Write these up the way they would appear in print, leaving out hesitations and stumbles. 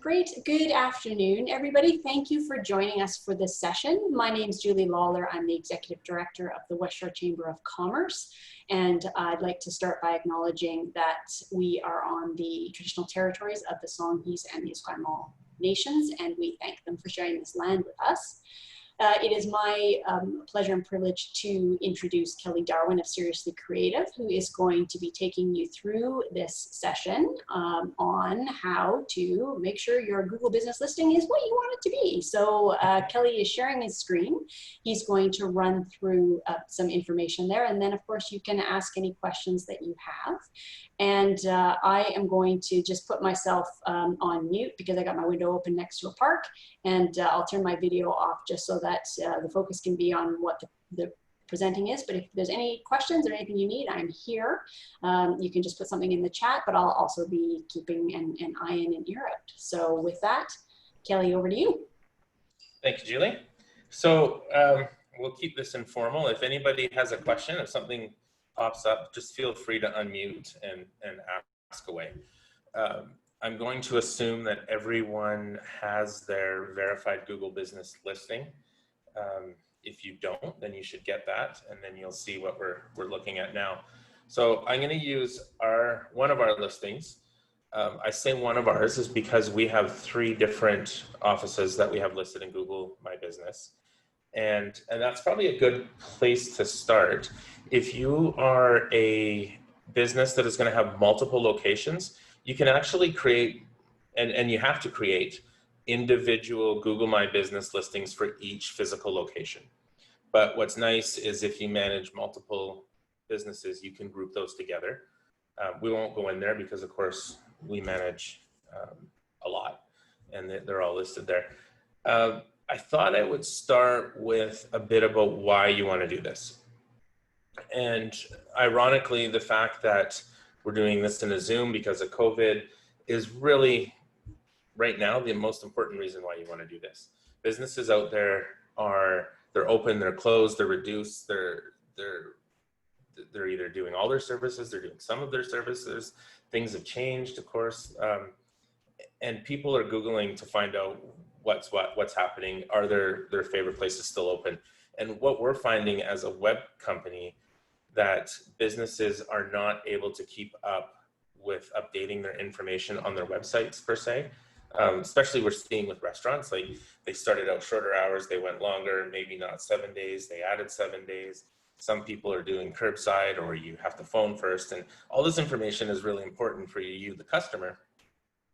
Great. Good afternoon, everybody. Thank you for joining us for this session. My name is Julie Lawler. I'm the Executive Director of the West Shore Chamber of Commerce. And I'd like to start by acknowledging that we are on the traditional territories of the Songhees and the Esquimalt nations, and we thank them for sharing this land with us. It is my pleasure and privilege to introduce Kelly Darwin of Seriously Creative, who is going to be taking you through this session on how to make sure your Google business listing is what you want it to be. So Kelly is sharing his screen. He's going to run through some information there, and then of course you can ask any questions that you have. And I am going to just put myself on mute because I got my window open next to a park, and I'll turn my video off just so that the focus can be on what the presenting is. But if there's any questions or anything you need, I'm here. You can just put something in the chat, but I'll also be keeping an eye in and ear out. So with that, Kelly, over to you. Thank you, Julie. So we'll keep this informal. If anybody has a question, if something pops up, just feel free to unmute and ask away. I'm going to assume that everyone has their verified Google business listing. If you don't, then you should get that, and then you'll see what we're looking at now. So I'm going to use one of our listings. I say one of ours is because we have 3 different offices that we have listed in Google My Business. And that's probably a good place to start. If you are a business that is going to have multiple locations, you can actually create, and you have to create, individual Google My Business listings for each physical location. But what's nice is if you manage multiple businesses, you can group those together. We won't go in there because, of course, we manage a lot, and they're all listed there. I thought I would start with a bit about why you want to do this. And ironically, the fact that we're doing this in a Zoom because of COVID is really, right now, the most important reason why you want to do this. Businesses out there they're open, they're closed, they're reduced, they're either doing all their services, they're doing some of their services. Things have changed, of course, and people are Googling to find out what's happening. Are their favorite places still open? And what we're finding as a web company, that businesses are not able to keep up with updating their information on their websites per se. Especially we're seeing with restaurants, like they started out shorter hours, they went longer, maybe not 7 days, they added 7 days. Some people are doing curbside, or you have to phone first, and all this information is really important for you, the customer.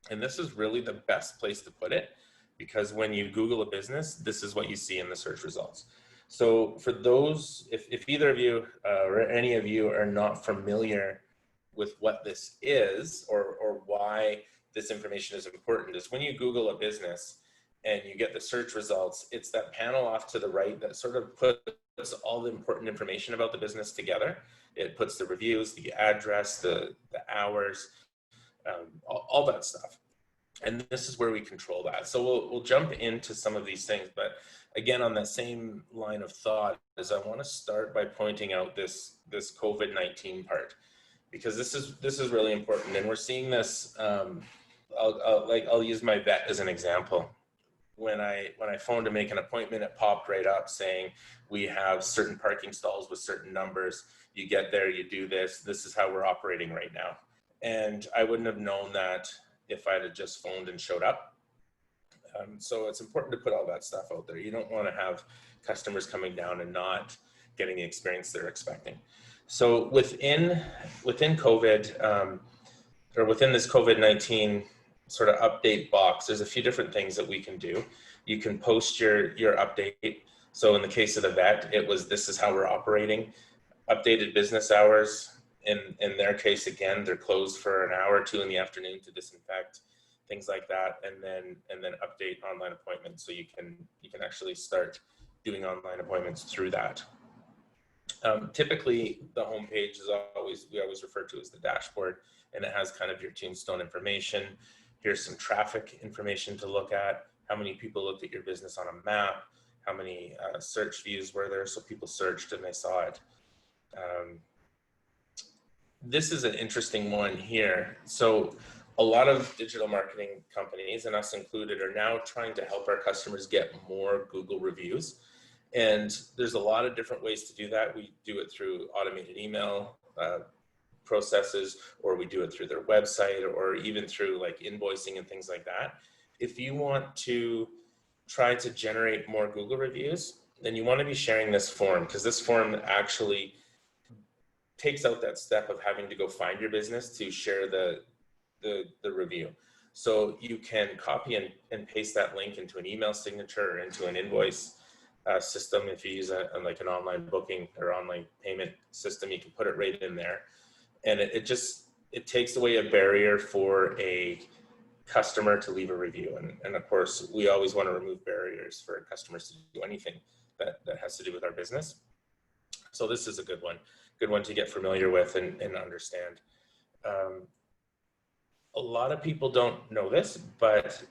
And this is really the best place to put it, because when you Google a business, this is what you see in the search results. So for those, if either of you or any of you are not familiar with what this is, or why this information is important, is when you Google a business and you get the search results, it's that panel off to the right that sort of puts all the important information about the business together. It puts the reviews, the address, the hours, all that stuff. And this is where we control that. So we'll jump into some of these things, but again, on that same line of thought, is I want to start by pointing out this COVID-19 part, because this is really important, and we're seeing this. I'll use my vet as an example. When I phoned to make an appointment, it popped right up saying we have certain parking stalls with certain numbers. You get there, you do this. This is how we're operating right now. And I wouldn't have known that if I'd have just phoned and showed up. So it's important to put all that stuff out there. You don't want to have customers coming down and not getting the experience they're expecting. So within COVID, or within this COVID-19 sort of update box, there's a few different things that we can do. You can post your update. So in the case of the vet, it was, this is how we're operating. Updated business hours. In their case, again, they're closed for an hour or 2 in the afternoon to disinfect, things like that, and then update online appointments, so you can actually start doing online appointments through that. Typically, the homepage is we always refer to as the dashboard, and it has kind of your tombstone information. Here's some traffic information to look at. How many people looked at your business on a map? How many search views were there? So people searched and they saw it. This is an interesting one here. So a lot of digital marketing companies, and us included, are now trying to help our customers get more Google reviews. And there's a lot of different ways to do that. We do it through automated email processes, or we do it through their website, or even through like invoicing and things like that. If you want to try to generate more Google reviews, then you want to be sharing this form, because this form actually takes out that step of having to go find your business to share the review. So you can copy and paste that link into an email signature or into an invoice system. If you use like an online booking or online payment system, you can put it right in there. And it takes away a barrier for a customer to leave a review. And of course, we always want to remove barriers for customers to do anything that has to do with our business. So this is a good one to get familiar with and understand. A lot of people don't know this, but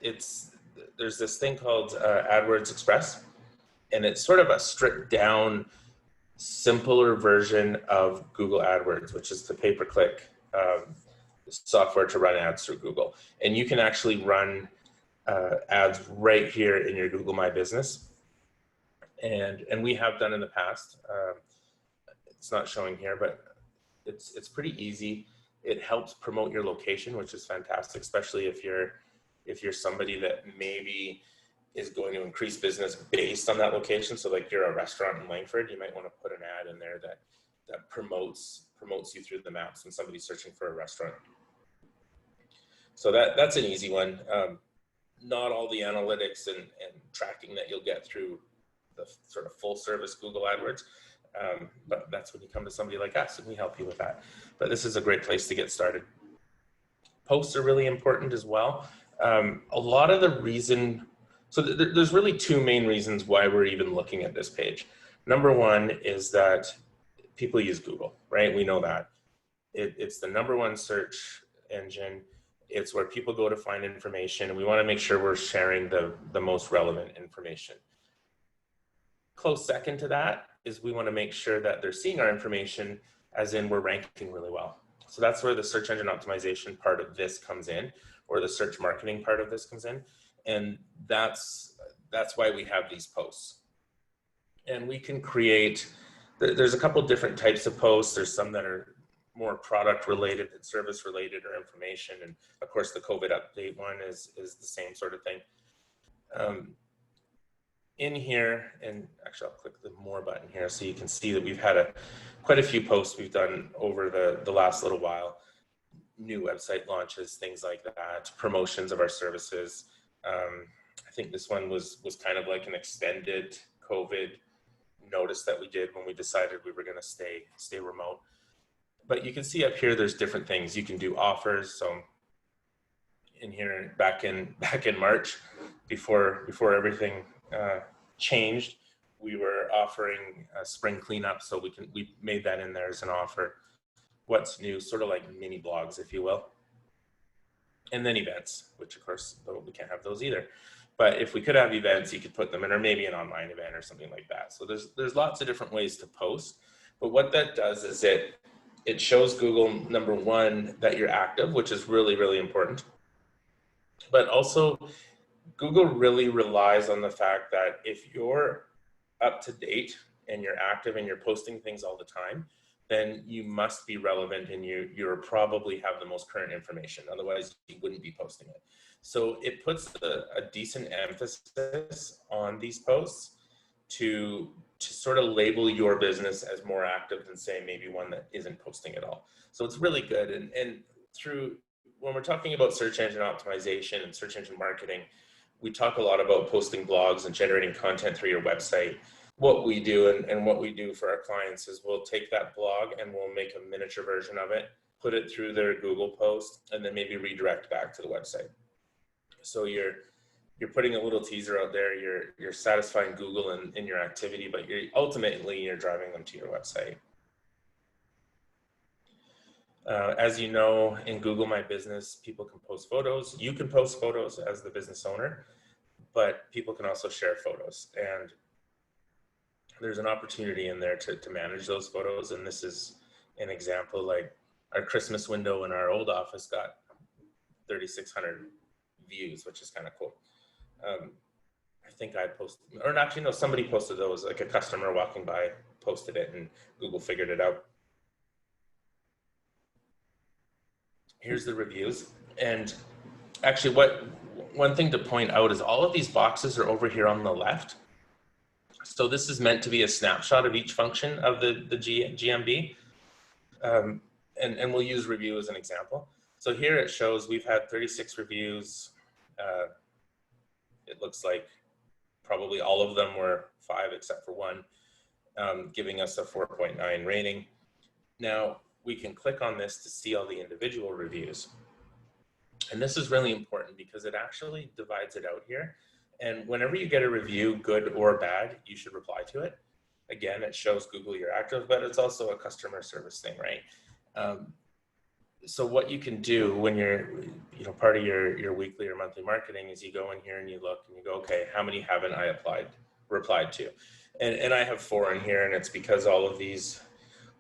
there's this thing called Adwords Express, and it's sort of a stripped down, simpler version of Google AdWords, which is the pay-per-click software to run ads through Google. And you can actually run ads right here in your Google My Business. And we have done in the past. It's not showing here, but it's pretty easy. It helps promote your location, which is fantastic, especially if you're somebody that maybe is going to increase business based on that location. So like you're a restaurant in Langford, you might want to put an ad in there that promotes you through the maps when somebody's searching for a restaurant. So that's an easy one. Not all the analytics and tracking that you'll get through the sort of full service Google AdWords. But that's when you come to somebody like us and we help you with that. But this is a great place to get started. Posts are really important as well. A lot of the reason, so there's really two main reasons why we're even looking at this page. Number one is that people use Google, right? We know that. It's the number one search engine. It's where people go to find information, and we want to make sure we're sharing the most relevant information. Close second to that is we want to make sure that they're seeing our information, as in we're ranking really well. So that's where the search engine optimization part of this comes in, or the search marketing part of this comes in. And that's why we have these posts. And we can create, there's a couple different types of posts. There's some that are more product related and service related or information. And of course the COVID update one is the same sort of thing. In here, and actually I'll click the more button here so you can see that we've had quite a few posts we've done over the last little while. New website launches, things like that, promotions of our services. I think this one was kind of like an extended COVID notice that we did when we decided we were going to stay remote. But you can see up here there's different things. You can do offers. So in here back in March, before everything changed, we were offering a spring cleanup, so we made that in there as an offer. What's new, sort of like mini blogs, if you will. And then events, which of course we can't have those either. But if we could have events, you could put them in, or maybe an online event or something like that. So there's lots of different ways to post. But what that does is it shows Google, number one, that you're active, which is really, really important. But also Google really relies on the fact that if you're up to date and you're active and you're posting things all the time, then you must be relevant and you're probably have the most current information. Otherwise, you wouldn't be posting it. So it puts a decent emphasis on these posts to sort of label your business as more active than, say, maybe one that isn't posting at all. So it's really good. And through, when we're talking about search engine optimization and search engine marketing, we talk a lot about posting blogs and generating content through your website. What we do and what we do for our clients is we'll take that blog and we'll make a miniature version of it, put it through their Google post, and then maybe redirect back to the website. So you're putting a little teaser out there, you're satisfying Google in your activity, but ultimately you're driving them to your website. As you know, in Google My Business, people can post photos. You can post photos as the business owner, but people can also share photos. And there's an opportunity in there to manage those photos. And this is an example, like our Christmas window in our old office got 3,600 views, which is kind of cool. I think I posted, or actually no, somebody posted those, like a customer walking by posted it and Google figured it out. Here's the reviews. And actually one thing to point out is all of these boxes are over here on the left. So this is meant to be a snapshot of each function of the GMB. And we'll use review as an example. So here it shows we've had 36 reviews. It looks like probably all of them were 5 except for one, giving us a 4.9 rating. Now we can click on this to see all the individual reviews. And this is really important because it actually divides it out here. And whenever you get a review, good or bad, you should reply to it. Again, it shows Google you're active, but it's also a customer service thing, right? So what you can do when you're, part of your weekly or monthly marketing is you go in here and you look and you go, okay, how many haven't I replied to? And I have 4 in here, and it's because all of these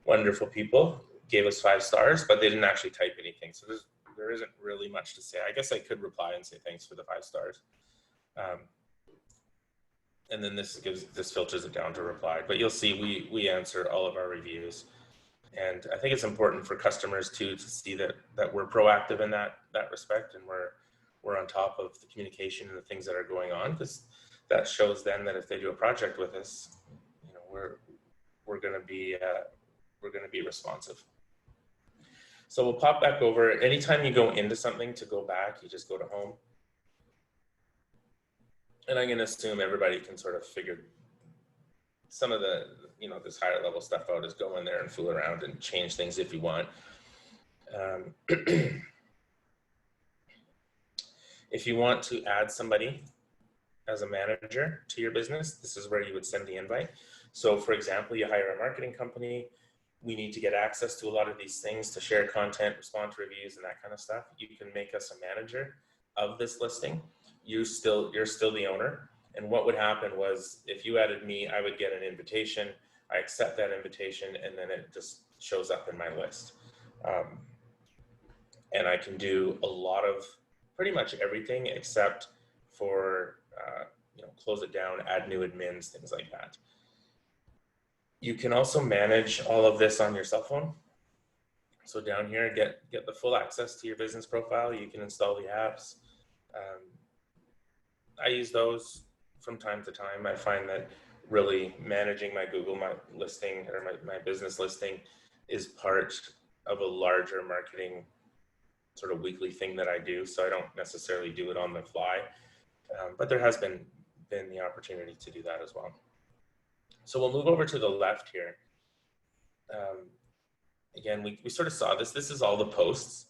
wonderful people gave us 5 stars, but they didn't actually type anything. So there isn't really much to say. I guess I could reply and say thanks for the 5 stars. And then this filters it down to reply. But you'll see we answer all of our reviews. And I think it's important for customers too to see that we're proactive in that respect, and we're on top of the communication and the things that are going on, because that shows them that if they do a project with us, we're going to be responsive. So we'll pop back over. Anytime you go into something, to go back, you just go to home. And I'm going to assume everybody can sort of figure some of the, this higher level stuff out, is go in there and fool around and change things if you want. If you want to add somebody as a manager to your business, this is where you would send the invite. So for example, you hire a marketing company. We need to get access to a lot of these things to share content, respond to reviews, and that kind of stuff. You can make us a manager of this listing. You're still the owner. And what would happen was, if you added me, I would get an invitation. I accept that invitation, and then it just shows up in my list. And I can do a lot of pretty much everything except for close it down, add new admins, things like that. You can also manage all of this on your cell phone. So down here, get the full access to your business profile. You can install the apps. I use those from time to time. I find that really managing my Google listing, or my business listing, is part of a larger marketing sort of weekly thing that I do. So I don't necessarily do it on the fly, but there has been the opportunity to do that as well. So we'll move over to the left here. Again, we sort of saw this. This is all the posts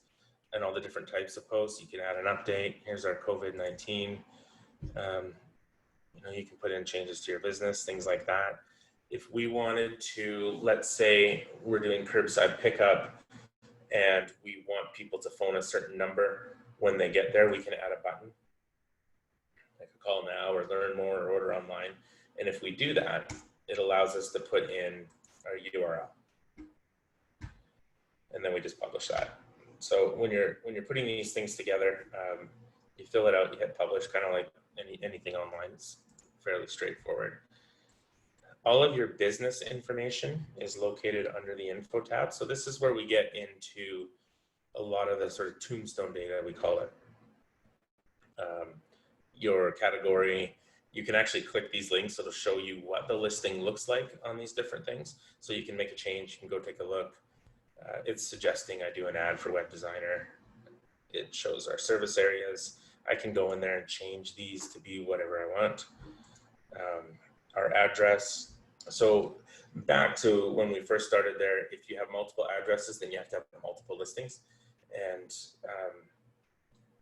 and all the different types of posts. You can add an update. Here's our COVID-19. You can put in changes to your business, things like that. If we wanted to, let's say we're doing curbside pickup and we want people to phone a certain number when they get there, we can add a button, like a call now, or learn more, or order online. And if we do that, it allows us to put in our URL. And then we just publish that. So when you're putting these things together, you fill it out, you hit publish, kind of like anything online. It's fairly straightforward. All of your business information is located under the info tab. So this is where we get into a lot of the sort of tombstone data, we call it. Your category, you can actually click these links. It'll show you what the listing looks like on these different things. So you can make a change, you can go take a look. It's suggesting I do an ad for web designer. It shows our service areas. I can go in there and change these to be whatever I want. Our address. So back to when we first started there, if you have multiple addresses, then you have to have multiple listings. And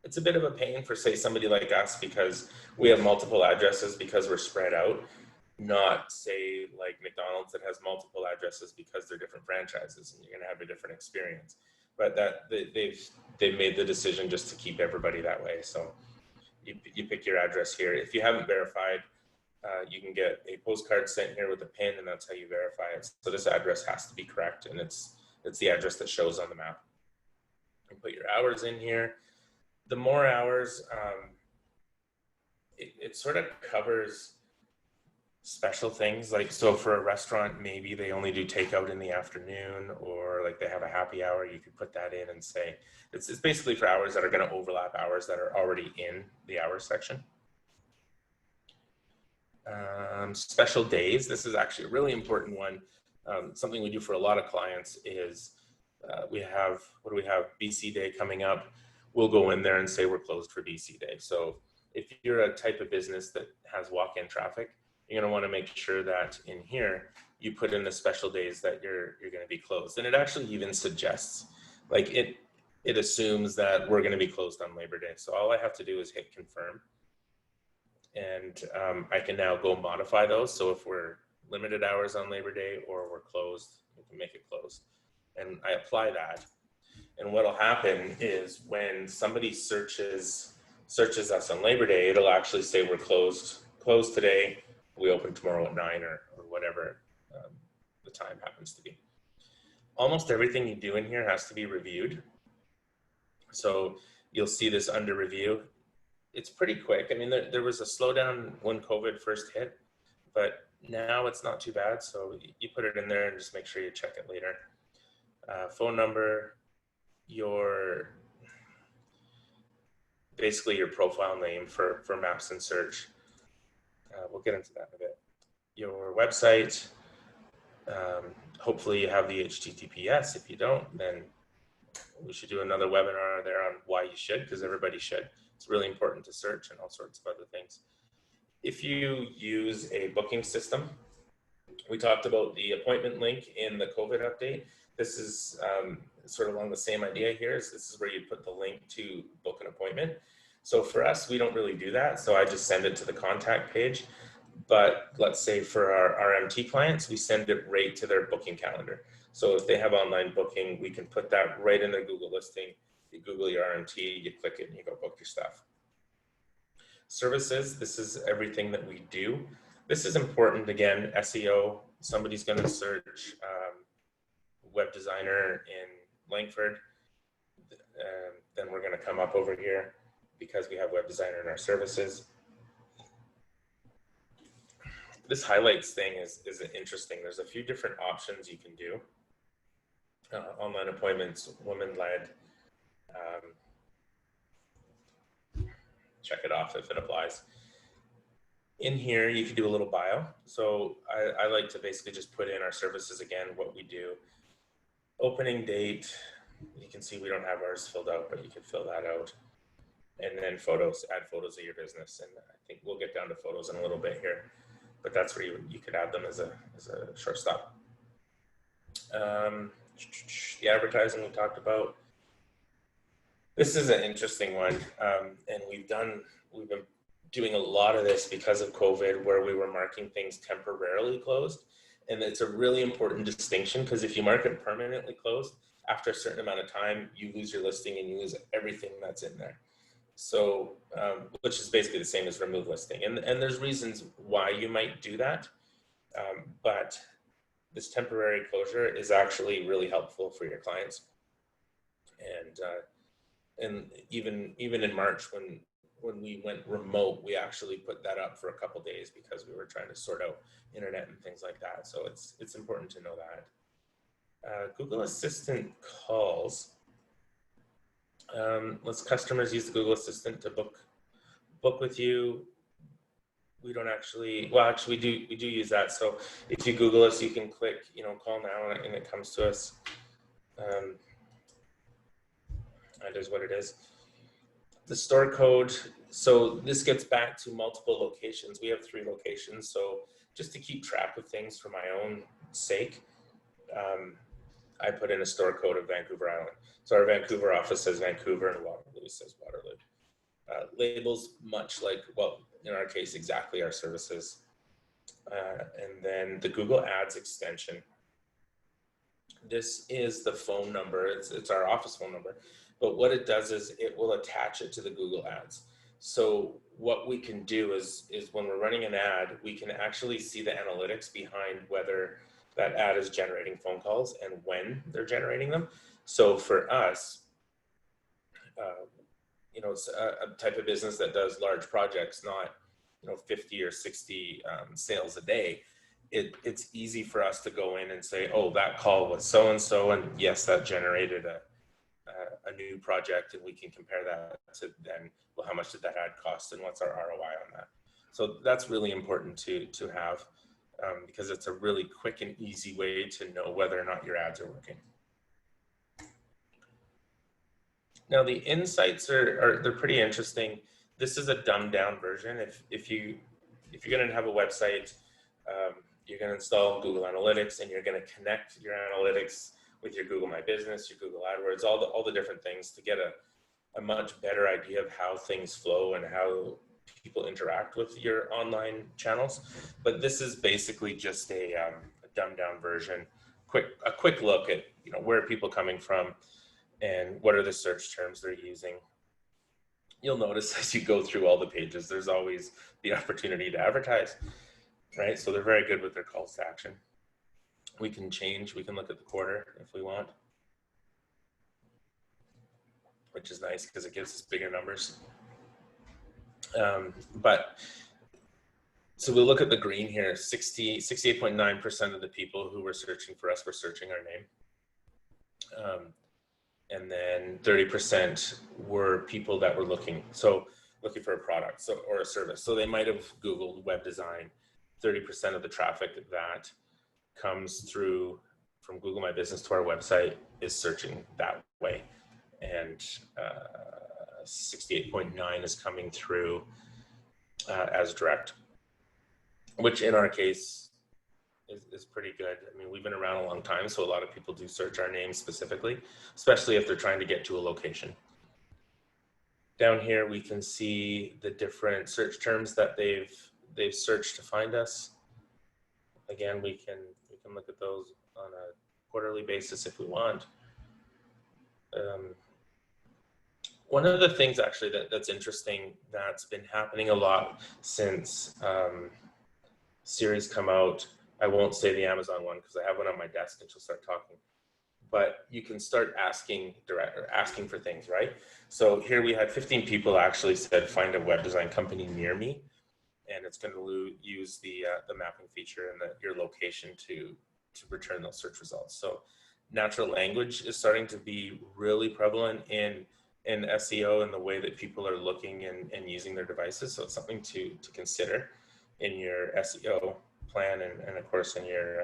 it's a bit of a pain for, say, somebody like us, because we have multiple addresses because we're spread out, not say like McDonald's that has multiple addresses because they're different franchises and you're going to have a different experience. But that they've made the decision just to keep everybody that way. So you pick your address here. If you haven't verified, you can get a postcard sent here with a PIN, and that's how you verify it. So this address has to be correct, and it's the address that shows on the map. You put your hours in here. The more hours, it sort of covers special things. Like, so for a restaurant, maybe they only do takeout in the afternoon, or like they have a happy hour. You could put that in and say it's basically for hours that are going to overlap hours that are already in the hours section. Special days. This is actually a really important one. Something we do for a lot of clients is we have, what do we have? BC Day coming up. We'll go in there and say we're closed for BC Day. So if you're a type of business that has walk-in traffic, you're going to want to make sure that in here you put in the special days that you're going to be closed. And it actually even suggests, like it assumes that we're going to be closed on Labor Day. So all I have to do is hit confirm. And I can now go modify those. So if we're limited hours on Labor Day or we're closed, we can make it closed. And I apply that. And what'll happen is when somebody searches us on Labor Day, it'll actually say we're closed today. We open tomorrow at 9 or whatever the time happens to be. Almost everything you do in here has to be reviewed. So you'll see this under review. It's pretty quick. I mean, there was a slowdown when COVID first hit, but now it's not too bad. So you put it in there and just make sure you check it later. Phone number, basically your profile name for maps and search. We'll get into that in a bit. Your website, hopefully you have the HTTPS. If you don't, then we should do another webinar there on why you should, because everybody should. It's really important to search and all sorts of other things. If you use a booking system, we talked about the appointment link in the COVID update. This is sort of along the same idea here. This is where you put the link to book an appointment. So for us, we don't really do that. So I just send it to the contact page. But let's say for our RMT clients, we send it right to their booking calendar. So if they have online booking, we can put that right in their Google listing. You Google your RMT, you click it, and you go book your stuff. Services, this is everything that we do. This is important, again, SEO. Somebody's going to search web designer in Langford. Then we're going to come up over here because we have web designer in our services. This highlights thing is interesting. There's a few different options you can do. Online appointments, women-led. Check it off if it applies. In here, you can do a little bio. So I like to basically just put in our services again, what we do. Opening date, you can see we don't have ours filled out, but you can fill that out. And then photos, add photos of your business. And I think we'll get down to photos in a little bit here, but that's where you could add them as a shortstop. The advertising we talked about. This is an interesting one, and we've been doing a lot of this because of COVID, where we were marking things temporarily closed. And it's a really important distinction, because if you mark it permanently closed, after a certain amount of time, you lose your listing and you lose everything that's in there. So, which is basically the same as remove listing. And there's reasons why you might do that. But this temporary closure is actually really helpful for your clients. And even in March, when we went remote, we actually put that up for a couple days because we were trying to sort out internet and things like that. So it's important to know that. Google Assistant calls. Let's customers use the Google Assistant to book with you. We don't actually, well, actually we do use that. So if you Google us, you can click, call now, and it comes to us. That is what it is. The store code. So this gets back to multiple locations. We have 3 locations. So just to keep track of things for my own sake, I put in a store code of Vancouver Island. So our Vancouver office says Vancouver and Waterloo says Waterloo. Labels much like, well, in our case, exactly our services. And then the Google Ads extension. This is the phone number. It's our office phone number. But what it does is it will attach it to the Google Ads. So what we can do is when we're running an ad, we can actually see the analytics behind whether that ad is generating phone calls and when they're generating them. So for us, it's a type of business that does large projects, not 50 or 60 sales a day, it's easy for us to go in and say, oh, that call was so and so, and yes, that generated a new project, and we can compare that to then, well, how much did that ad cost and what's our ROI on that? So that's really important to have, because it's a really quick and easy way to know whether or not your ads are working. Now the insights they're pretty interesting. This is a dumbed down version. If you're going to have a website, you're going to install Google Analytics, and you're going to connect your analytics with your Google My Business, your Google AdWords, all the different things to get a much better idea of how things flow and how people interact with your online channels. But this is basically just a dumbed down version, a quick look at where are people coming from and what are the search terms they're using. You'll notice as you go through all the pages, there's always the opportunity to advertise, right? So they're very good with their calls to action. We can look at the quarter if we want, which is nice because it gives us bigger numbers. But so we'll look at the green here. 68.9% of the people who were searching for us were searching our name. And then 30% were people that were looking for a product or a service. So they might have Googled web design. 30% of the traffic that comes through from Google My Business to our website is searching that way. And 68.9 is coming through as direct, which in our case is pretty good. I mean, we've been around a long time, so a lot of people do search our name specifically, especially if they're trying to get to a location. Down here, we can see the different search terms that they've searched to find us. Again, we can look at those on a quarterly basis if we want. One of the things actually that's interesting that's been happening a lot since Siri's come out, I won't say the Amazon one because I have one on my desk and she'll start talking, but you can start asking for things, right? So here we had 15 people actually said, find a web design company near me, and it's going to use the mapping feature and your location to return those search results. So natural language is starting to be really prevalent in SEO and the way that people are looking and using their devices. So it's something to consider in your SEO plan and of course in your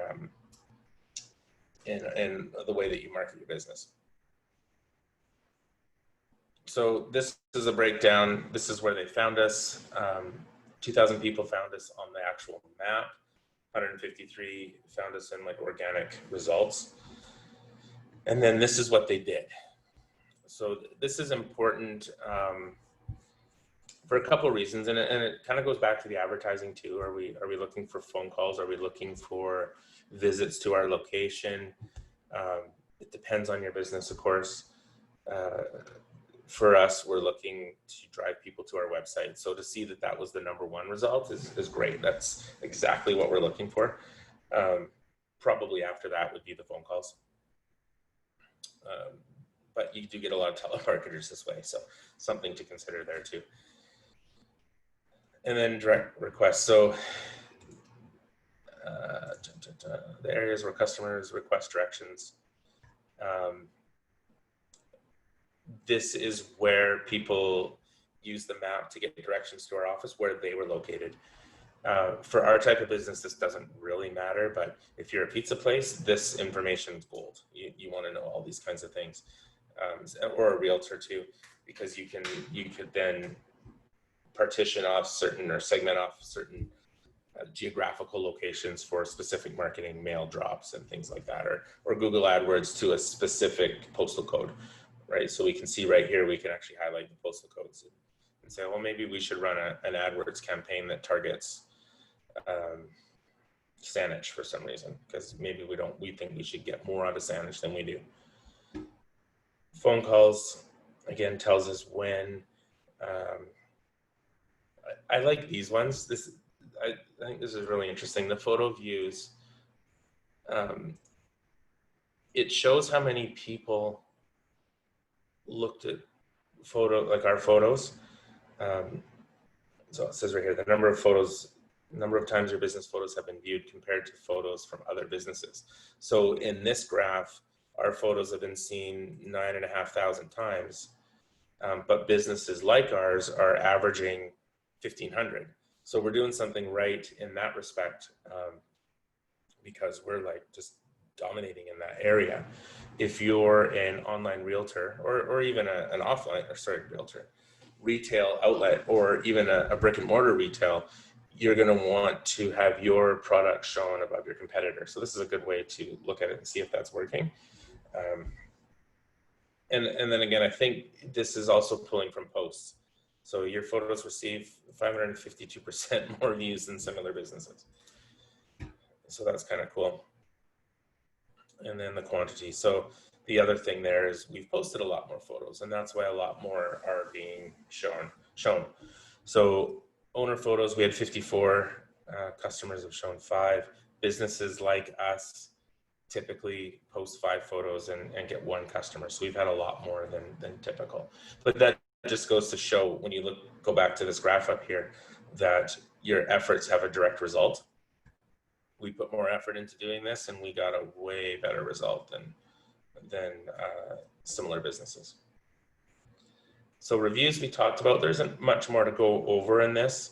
in the way that you market your business. So this is a breakdown. This is where they found us. 2,000 people found us on the actual map. 153 found us in like organic results. And then this is what they did. So this is important for a couple of reasons, and it kind of goes back to the advertising too. Are we looking for phone calls? Are we looking for visits to our location? It depends on your business, of course. For us, we're looking to drive people to our website. So to see that was the #1 result is great. That's exactly what we're looking for. Probably after that would be the phone calls. But you do get a lot of telemarketers this way, so something to consider there too. And then direct requests. So the areas where customers request directions. This is where people use the map to get directions to our office where they were located. For our type of business, this doesn't really matter, but if you're a pizza place, this information is gold. You want to know all these kinds of things, or a realtor too, because you could then partition off or segment off certain geographical locations for specific marketing, mail drops and things like that, or Google AdWords to a specific postal code, right? So we can see right here, we can actually highlight the postal codes and say, well, maybe we should run an AdWords campaign that targets Saanich for some reason, because maybe we think we should get more out of Saanich than we do. Phone calls, again, tells us when. I like these ones. I think this is really interesting. The photo views, it shows how many people looked at like our photos. So it says right here, the number of times your business photos have been viewed compared to photos from other businesses. So in this graph, our photos have been seen 9,500 times, but businesses like ours are averaging 1,500. So we're doing something right in that respect, because we're like just dominating in that area. If you're an online realtor or even an realtor, retail outlet, or even a brick and mortar retail, you're going to want to have your product shown above your competitor. So this is a good way to look at it and see if that's working. And then again, I think this is also pulling from posts. So your photos receive 552% more views than similar businesses. So that's kind of cool. And then the quantity. So the other thing there is we've posted a lot more photos, and that's why a lot more are being shown. So owner photos, we had 54, customers have shown 5. Businesses like us typically post 5 photos and get 1 customer. So we've had a lot more than typical. But that just goes to show, when you go back to this graph up here, that your efforts have a direct result. We put more effort into doing this, and we got a way better result than similar businesses. So reviews we talked about, there isn't much more to go over in this.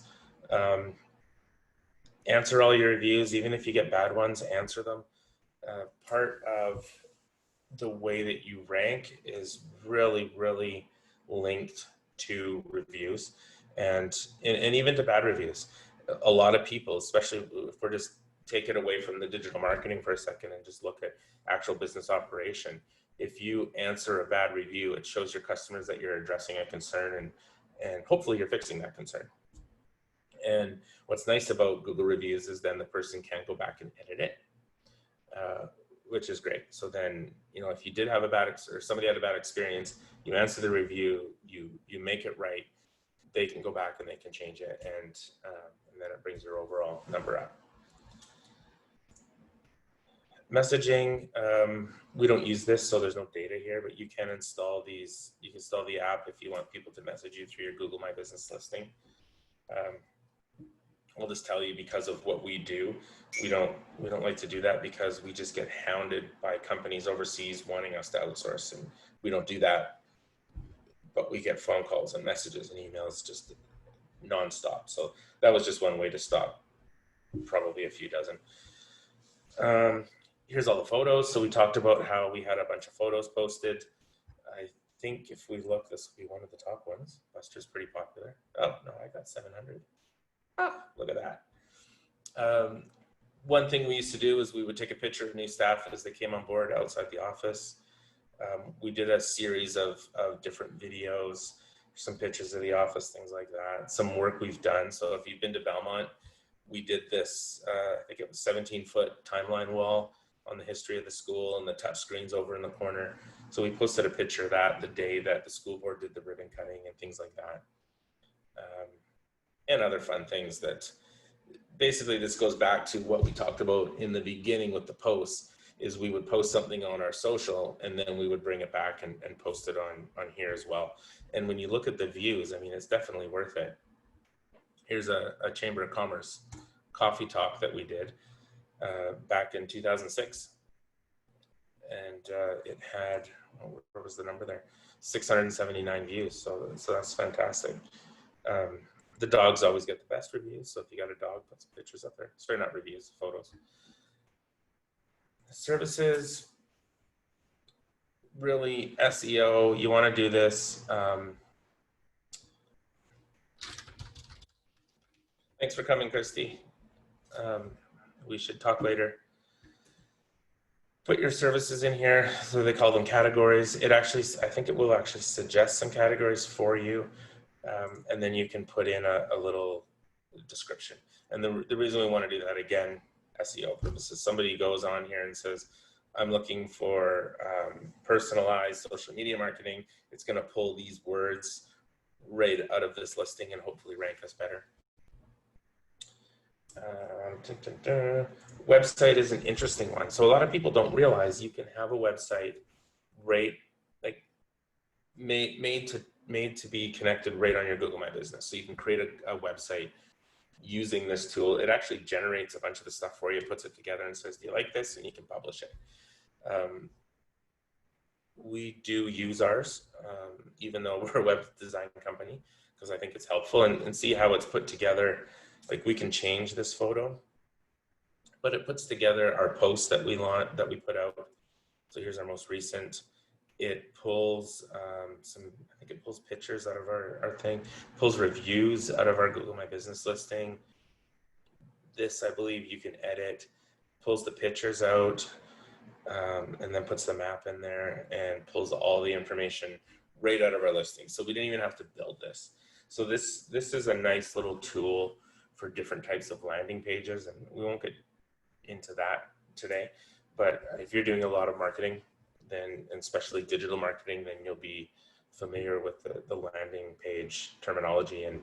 Answer all your reviews, even if you get bad ones, answer them. Part of the way that you rank is really, really linked to reviews and even to bad reviews. A lot of people, especially if we're just take it away from the digital marketing for a second and just look at actual business operation. If you answer a bad review, it shows your customers that you're addressing a concern, and hopefully you're fixing that concern. And what's nice about Google reviews is then the person can go back and edit it, which is great. So then, if you did have or somebody had a bad experience, you answer the review, you make it right, they can go back and they can change it, and then it brings your overall number up. Messaging, we don't use this, so there's no data here, but you can install these. You can install the app if you want people to message you through your Google My Business listing. I'll just tell you, because of what we do, we don't like to do that, because we just get hounded by companies overseas wanting us to outsource, and we don't do that. But we get phone calls and messages and emails just nonstop. So that was just one way to stop probably a few dozen. Here's all the photos. So we talked about how we had a bunch of photos posted. I think if we look, this will be one of the top ones. Buster's pretty popular. Oh, no, I got 700. Oh, look at that. One thing we used to do is we would take a picture of new staff as they came on board outside the office. We did a series of different videos, some pictures of the office, things like that, some work we've done. So if you've been to Belmont, we did this, I think it was 17-foot timeline wall on the history of the school, and the touch screens over in the corner. So we posted a picture of that the day that the school board did the ribbon cutting and things like that. And other fun things that basically this goes back to what we talked about in the beginning with the posts, is we would post something on our social, and then we would bring it back and post it on here as well. And when you look at the views, I mean, it's definitely worth it. Here's a Chamber of Commerce coffee talk that we did back in 2006. And it had, what was the number there? 679 views. So that's fantastic. The dogs always get the best reviews. So if you got a dog, put some pictures up there. Sorry, not reviews, photos. Services, really SEO, you want to do this. Thanks for coming, Christy. We should talk later. Put your services in here. So they call them categories. I think it will actually suggest some categories for you. And then you can put in a little description. And the reason we want to do that, again, SEO purposes. Somebody goes on here and says, I'm looking for personalized social media marketing. It's going to pull these words right out of this listing and hopefully rank us better. Website is an interesting one. So a lot of people don't realize you can have a website made made to be connected right on your Google My Business. So you can create a website using this tool. It actually generates a bunch of the stuff for you, puts it together and says, do you like this? And you can publish it. We do use ours, even though we're a web design company, because I think it's helpful, and see how it's put together. Like, we can change this photo, but it puts together our posts that we put out. So here's our most recent. It pulls I think it pulls pictures out of our thing, pulls reviews out of our Google My Business listing. This, I believe, you can edit, pulls the pictures out, and then puts the map in there and pulls all the information right out of our listing. So we didn't even have to build this. So this is a nice little tool for different types of landing pages, and we won't get into that today. But if you're doing a lot of marketing, then, and especially digital marketing, then you'll be familiar with the landing page terminology, and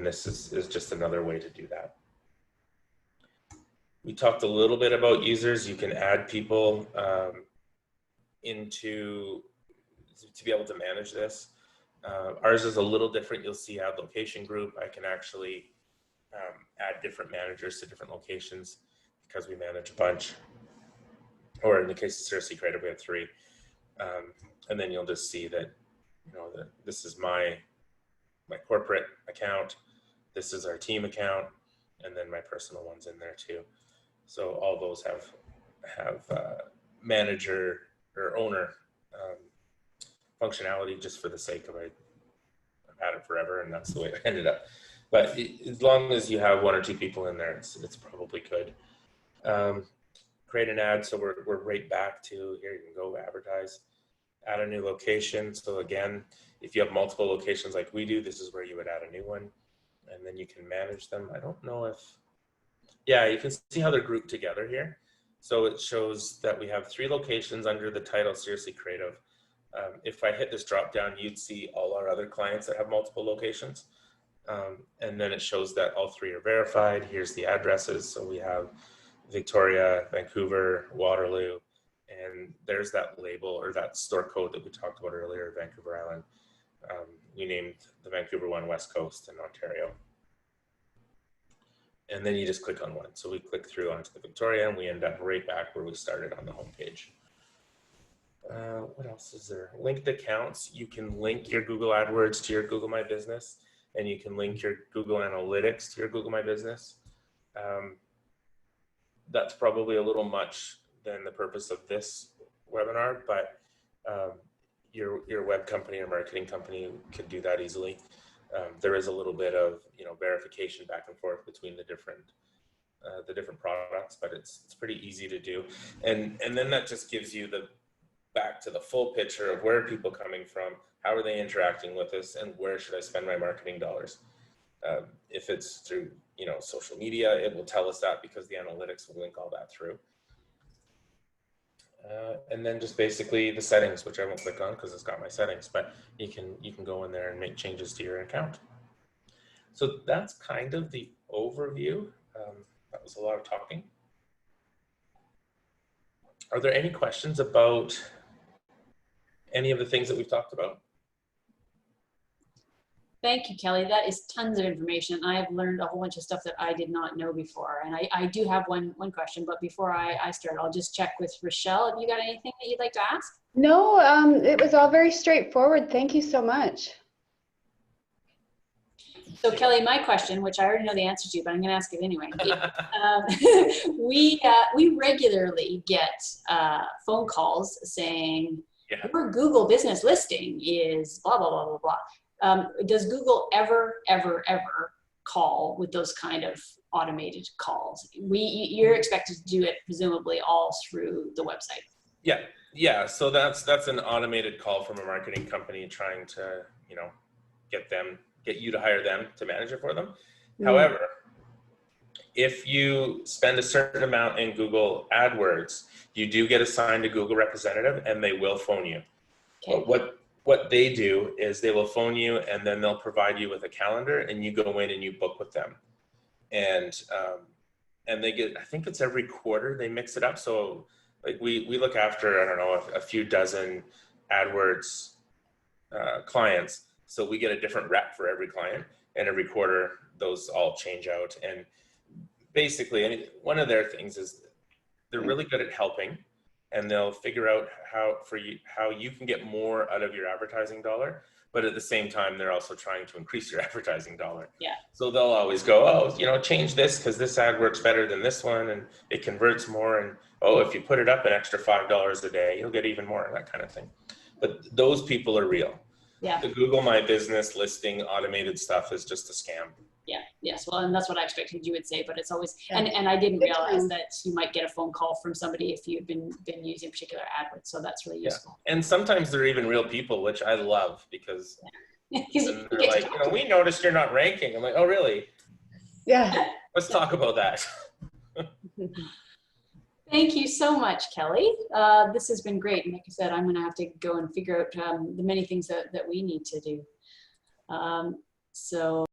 this is just another way to do that. We talked a little bit about users. You can add people to be able to manage this. Ours is a little different. You'll see add location group. I can actually add different managers to different locations because we manage a bunch. Or in the case of Seriously Creative, we have 3. And then you'll just see that, this is my corporate account. This is our team account, and then my personal one's in there too. So all those have manager or owner functionality, just for the sake of it. I've had it forever, and that's the way it ended up. But as long as you have 1 or 2 people in there, it's probably good. Create an ad. So we're right back to here. You can go advertise, add a new location. So again, if you have multiple locations like we do, this is where you would add a new one, and then you can manage them. I don't know if, yeah, you can see how they're grouped together here. So it shows that we have 3 locations under the title Seriously Creative. If I hit this drop down, you'd see all our other clients that have multiple locations. And then it shows that all 3 are verified. Here's the addresses. So we have Victoria, Vancouver, Waterloo, and there's that label or that store code that we talked about earlier, Vancouver Island. We named the Vancouver one West Coast in Ontario. And then you just click on one. So we click through onto the Victoria, and we end up right back where we started on the homepage. What else is there? Linked accounts. You can link your Google AdWords to your Google My Business, and you can link your Google Analytics to your Google My Business. That's probably a little much than the purpose of this webinar, but your web company or marketing company could do that easily. There is a little bit of verification back and forth between the different products, but it's pretty easy to do. And then that just gives you back to the full picture of where are people coming from, how are they interacting with us, and where should I spend my marketing dollars. If it's through social media, it will tell us that because the analytics will link all that through. And then just basically the settings, which I won't click on because it's got my settings, but you can go in there and make changes to your account. So that's kind of the overview. That was a lot of talking. Are there any questions about any of the things that we've talked about? Thank you, Kelly. That is tons of information. I have learned a whole bunch of stuff that I did not know before. And I do have one question, but before I start, I'll just check with Rochelle. Have you got anything that you'd like to ask? No, it was all very straightforward. Thank you so much. So Kelly, my question, which I already know the answer to, but I'm going to ask it anyway. We regularly get phone calls saying, your Google business listing is blah, blah, blah, blah, blah. Does Google ever call with those kind of automated calls? You're expected to do it presumably all through the website. Yeah. So that's an automated call from a marketing company trying to get you to hire them to manage it for them. However, if you spend a certain amount in Google AdWords, you do get assigned a Google representative, and they will phone you. Okay. But what they do is they will phone you, and then they'll provide you with a calendar, and you go in and you book with them. And they get, I think it's every quarter they mix it up. So like we look after, I don't know, a few dozen AdWords clients. So we get a different rep for every client, and every quarter those all change out. And basically, one of their things is they're really good at helping, and they'll figure out how you can get more out of your advertising dollar. But at the same time, they're also trying to increase your advertising dollar. Yeah. So they'll always go, oh, change this because this ad works better than this one, and it converts more. And if you put it up an extra $5 a day, you'll get even more, that kind of thing. But those people are real. Yeah. The Google My Business listing automated stuff is just a scam. Yeah. Yes. Well, and that's what I expected you would say, but it's always, and I didn't realize that you might get a phone call from somebody if you've been using particular AdWords. So that's really useful. And sometimes they're even real people, which I love, because they're like, we noticed you're not ranking. I'm like, oh, really? Yeah. Let's talk about that. Thank you so much, Kelly. This has been great. And like I said, I'm going to have to go and figure out the many things that we need to do. So